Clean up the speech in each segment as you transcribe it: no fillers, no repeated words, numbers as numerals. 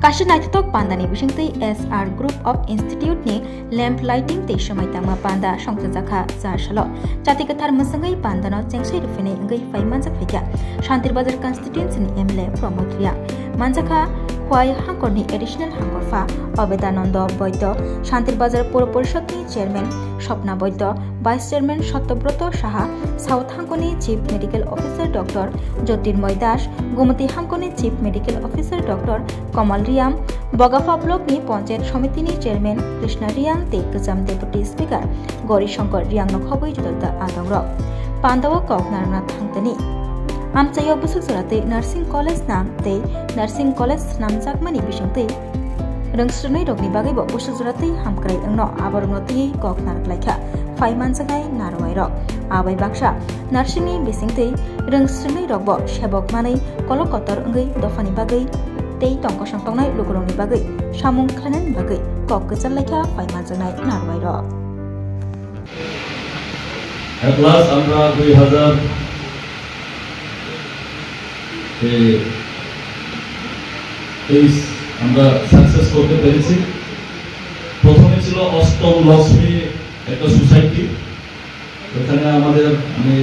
Kashi naithatok pandani bisingtui SR Group of Institute ni lamp lighting tei samai tangma panda songkhajakha jarsalo jati kathar musangai pandano chengsai rufene ngai faimanjak phaikya Shantir Bazar constituency ni MLA Pramod Ria manjakha Hwai Hangkorni additional Hangkorfa Obedanando Boito Shantir Bazar Pura Porishod ni chairman Shopna Boito vice chairman Satyabroto Saha South Hangkoni chief medical officer Dr. Jyotirmoy Das Gomoti Hangkoni chief medical officer Dr. Kamal Riam Bogafa block ni Panchayat Samiti ni chairman Krishna Riam te Gajam deputy speaker Gauri Shankar Riang no khoboi jodalta adangro Pandawa Koknarna Thangtani Amchayo busuk surate nursing college nam te nursing college nam jakmani bisingtei Rungsrunai rokni bagai bo busuk surate hamkrai angno abarno ti koknar klaikha Faiman sagai narwai rok abai baksa nursing ni bisingtei rungsrunai rok bo sebok manai kolokotor ngai dofani bagai tei tongko sangtongnai lukurongni bagai samung khlanan bagai kok kechal laikha faiman janai narwai rok At last আমরা 2023 আমরা success করতে পেরেছি প্রথমে ছিল অষ্টম লক্ষ্মী একটা society ওখানে আমাদের আমি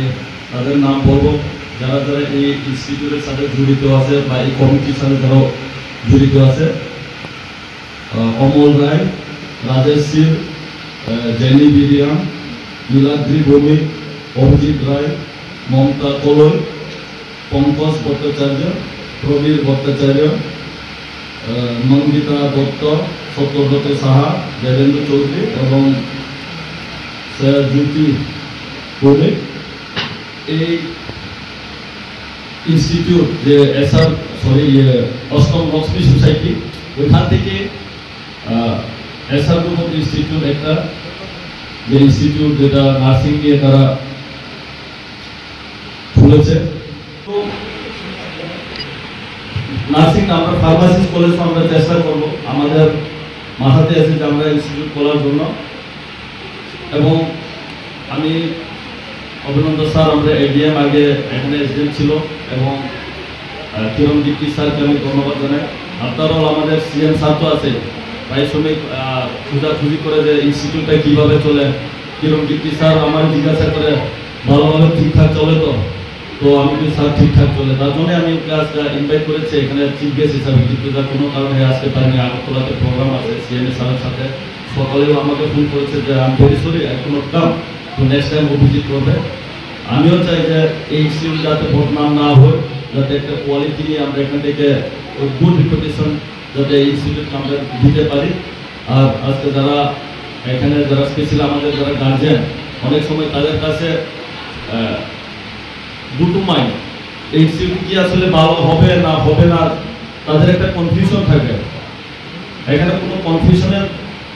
তাদের নাম বলবো যারা যারা এই ইনস্টিটিউটের সাথে জড়িত আছে বা এই কমিটির সাথে যারা জড়িত আছে অমল রায় রাজেশ সিং জেনি বিরিয়াম নীলাদ্রি ভৌমিক অভিজিৎ রায় মমতা কলই পঙ্কজ ভট্টাচার্য প্রবীর ভট্টাচার্য নন্দিতা দত্ত সত্যব্রত সাহা দেবেন্দ্র চৌধুরী এবং জ্যোতি ভৌমিক এই ইনস্টিটিউট যে অষ্টম লক্ষ্মী সোসাইটি ওইখান থেকে এসআর গ্রুপ অফ ইনস্টিটিউট একটা যে ইনস্টিটিউট যেটা নার্সিং নিয়ে তারা খুলেছে তো নার্সিং আমরা ফার্মাসিস্ট কলেজ আমরা চেষ্টা করব আমাদের মাথাতে আছে যে আমরা ইনস্টিটিউট খোলার জন্য এবং আমি অভিনন্দন স্যার আমরা এডিএম আগে এখানে এসডিএম ছিল এবং কিরণ দীপ্তি স্যারকে আমি ধন্যবাদ জানাই আপনারাও আমাদের সিএম স্যার তো আছে প্রায় সময় খোঁজাখুঁজি করে যে ইনস্টিটিউটটা কীভাবে চলে কিরণ দীপ্তি স্যার আমার জিজ্ঞাসা করে ভালোভাবে ঠিকঠাক চলে তো আমি কিন্তু স্যার ঠিকঠাক চলে তার জন্য আমি ওকে আজকে ইনভাইট করেছি এখানে চিফ গেস্ট হিসাবে কিন্তু যার কোনো কারণে আসতে পারিনি আগরতলাতে প্রোগ্রাম আছে সিএমএ স্যারের সাথে সকালেও আমাকে ফোন করেছে যে আমি ভেরি সরি এখনো কাম তো নেক্সট টাইম ও ভিজিট করবে আমিও চাই যে এই ইনস্টিটিউট যাতে বদনাম না হয় যাতে একটা কোয়ালিটি নিয়ে আমরা এখান থেকে গুড রিপুটেশন যাতে এই ইনস্টিটিউটকে আমরা দিতে পারি আর আজকে যারা এখানে যারা স্পেশালি আমাদের যারা গার্জেন অনেক সময় তাদের কাছে দুটো মাইন্ড এই ইনস্টিটিউট কি আসলে ভালো হবে না তাদের একটা কনফিউশন থাকে এখানে কোনো কনফিউশনের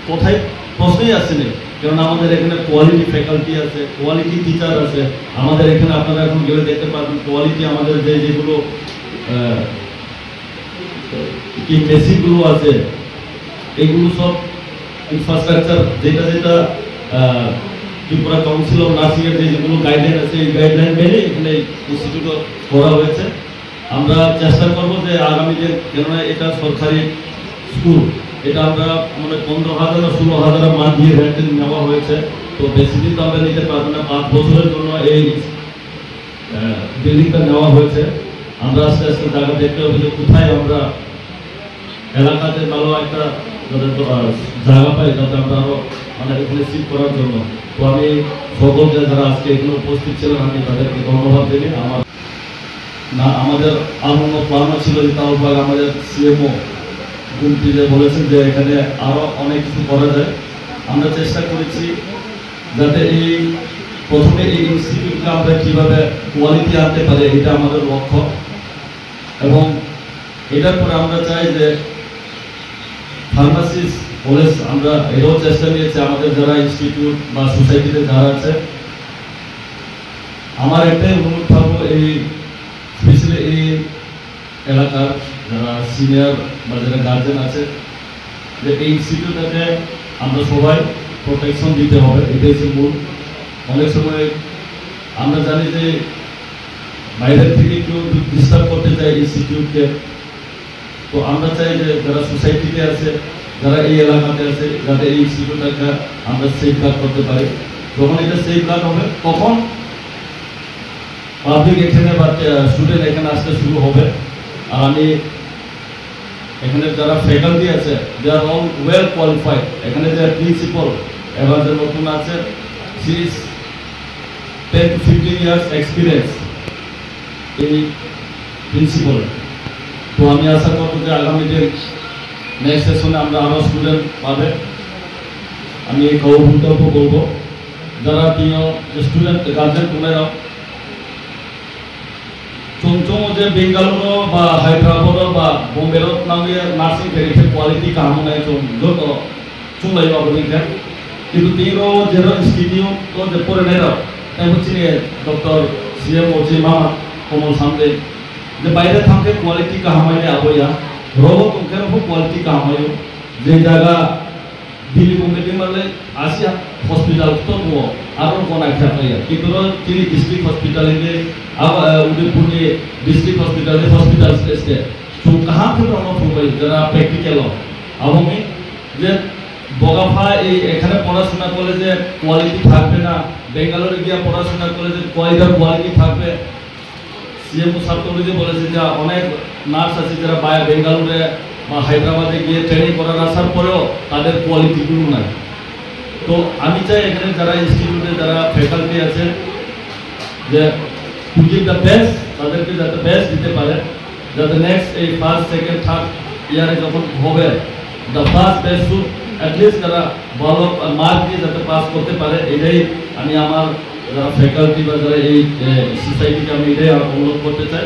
কোথায় প্রশ্নই আসেনি কারণ আমাদের এখানে কোয়ালিটি ফ্যাকাল্টি আছে কোয়ালিটি টিচার আছে আমাদের এখানে আপনারা এখন গেলে দেখতে পারবেন কোয়ালিটি আমাদের যেগুলো কি বেসিকগুলো আছে এগুলো সব ইনফ্রাস্ট্রাকচার যেটা ত্রিপুরা কাউন্সিল অফ নার্সিং এর যেগুলো গাইডলাইন আছে এই গাইডলাইন মেনে এখানে ইনস্টিটিউট করা হয়েছে আমরা চেষ্টা করব যে আগামী দিন কেননা এটা সরকারি স্কুল এটা আমরা মানে 15,000 বা 16,000 মান দিয়ে রেন্ট নেওয়া হয়েছে তো বেশি দিন তো আমরা নিতে পারবো না 5 বছরের জন্য এই বিল্ডিংটা নেওয়া হয়েছে আমরা আস্তে আস্তে জায়গা দেখতে হবে যে কোথায় আমরা এলাকাতে ভালো একটা জায়গা পাই যাতে আমরা আরো মানে এখানে সিট করার জন্য তো আমি সকলকে যারা আজকে এখানে উপস্থিত ছিলেন আমি তাদেরকে ধন্যবাদ দিই আমাদের আনন্দ প্ল্যানও ছিল যে তাও আমাদের সিএমও গুমটি যে বলেছেন যে এখানে আরো অনেক কিছু করা যায় আমরা চেষ্টা করেছি যাতে এই প্রথমে এই ইনস্টিটিউটকে আমরা কিভাবে কোয়ালিটি আনতে পারি এটা আমাদের লক্ষ্য এবং এটার পরে আমরা চাই যে ফার্মাসিস্ট কলেজ আমরা এটাও চেষ্টা নিয়েছি আমাদের যারা ইনস্টিটিউট বা সোসাইটিতে যারা আছে আমার একটাই অনুরোধ থাকবো এই স্পেশালি এই এলাকার যারা সিনিয়র বা যারা গার্জেন আছে যে এই ইনস্টিটিউটটাকে আমরা সবাই প্রোটেকশন দিতে হবে এটাই হচ্ছে মূল অনেক সময় আমরা জানি যে বাইরের থেকে কেউ ডিস্টার্ব করতে চায় ইনস্টিটিউটকে তো তো আমরা চাই যে যারা সোসাইটিতে আছে, যারা এই এলাকাতে আছে, যাতে এই ইনস্টিটিউটটাকে আমরা সেফগার্ড করতে পারি। যখন এটা সেফগার্ড হবে তখন পাবলিক এখানে বা স্টুডেন্ট এখানে আসতে শুরু হবে। আর আমি এখানে যারা ফ্যাকাল্টি আছে they are all well qualified. এখানে যে প্রিন্সিপাল এবার যে নতুন আছে, she is 10 to 15 years experience এই প্রিন্সিপাল। তো আমি আশা করবো যে আগামী দিন নেক্সট সেশনে আমরা আরও স্টুডেন্ট পাবে। আমি এই মন্তব্য বলবো, যারা প্রিয় স্টুডেন্ট গার্জেন তোমরাও চমচম যে বেঙ্গালুরু বা হায়দ্রাবাদ বা বম্বের নামে নার্সিং ফেরিফে কোয়ালিটি কামনায় যত চুলাই অবদিকে কিন্তু তিনও যেন ইনস্টিটিউট তো যে পরে নেই তাই হচ্ছে ডক্টর সিএম ওজি মামা কমল সামদে যে বাইরে থাকে কোয়ালিটি কামাইনে আবইয়া রব তোমাকে কোয়ালিটি কামাইও যে জায়গা দিল্লি বম্বে মারলে আসিয়া হসপিটাল তো আরও গনাইখা পাইয়া কিন্তু তিনি ডিস্ট্রিক্ট হসপিটাল उदयपुरनि डिस्ट्रिक्ट हॉस्पिटल स्टे तो कहाँ থেকে আমরা ফুটবল যারা প্র্যাকটিক্যাল আমি যে বগাফা এই এখানে পড়াশোনা করলে যে কোয়ালিটি থাকবে না, বেঙ্গালুরু গিয়ে পড়াশোনা করলে যে কোয়ালিটি থাকবে। সিএম সাহেব যে বলেছে যে অনেক নার্স আছে যারা বেঙ্গালুরুতে বা হায়দ্রাবাদে গিয়ে ট্রেনিং করার আসার পরেও তাদের কোয়ালিটিগুলো নাই। তো আমি চাই এখানে যারা ইনস্টিটিউটে যারা ফ্যাকাল্টি আছে যে to give the best, তাদেরকে যাতে বেস্ট দিতে পারে, যাতে নেক্সট এই ফার্স্ট সেকেন্ড থার্ড ইয়ারে যখন হবে the first best should at least যারা ভালো মার্ক দিয়ে যাতে পাস করতে পারে। এটাই আমি আমার যারা ফ্যাকাল্টি বা যারা এই সোসাইটিকে আমি এটাই অনুরোধ করতে চাই।